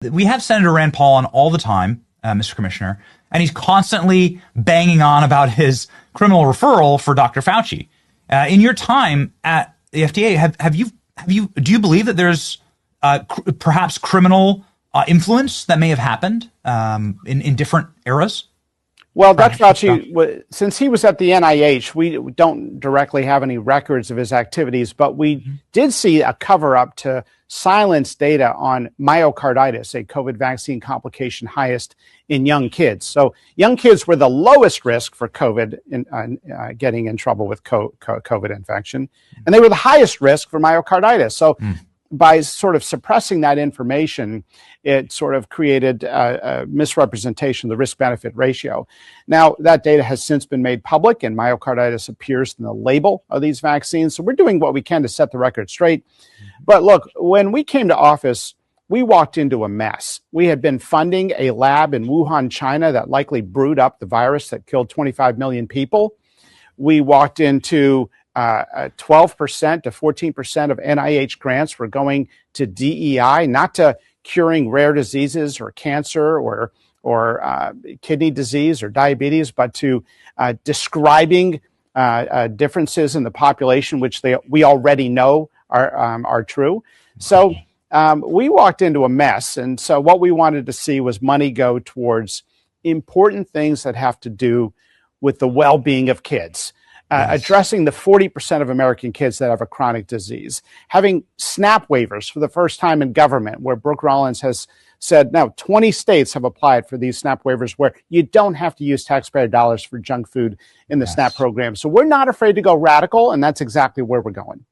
We have Senator Rand Paul on all the time, Mr. Commissioner, and he's constantly banging on about his criminal referral for Dr. Fauci. In your time at the FDA, do you believe that there's perhaps criminal influence that may have happened in different eras? Well, Dr. Fauci, since he was at the NIH, we don't directly have any records of his activities, but we did see a cover-up to silence data on myocarditis, a COVID vaccine complication highest in young kids. So young kids were the lowest risk for COVID, getting in trouble with COVID infection, and they were the highest risk for myocarditis. So by sort of suppressing that information, it sort of created a misrepresentation of the risk-benefit ratio. Now, that data has since been made public, and myocarditis appears in the label of these vaccines. So we're doing what we can to set the record straight. But look, when we came to office, we walked into a mess. We had been funding a lab in Wuhan, China, that likely brewed up the virus that killed 25 million people. We walked into 12% to 14% of NIH grants were going to DEI, not to curing rare diseases or cancer or kidney disease or diabetes, but to describing differences in the population, which we already know are true. So we walked into a mess. And so what we wanted to see was money go towards important things that have to do with the well-being of kids. Addressing the 40% of American kids that have a chronic disease, having SNAP waivers for the first time in government, where Brooke Rollins has said now 20 states have applied for these SNAP waivers where you don't have to use taxpayer dollars for junk food in the SNAP program. So we're not afraid to go radical, and that's exactly where we're going.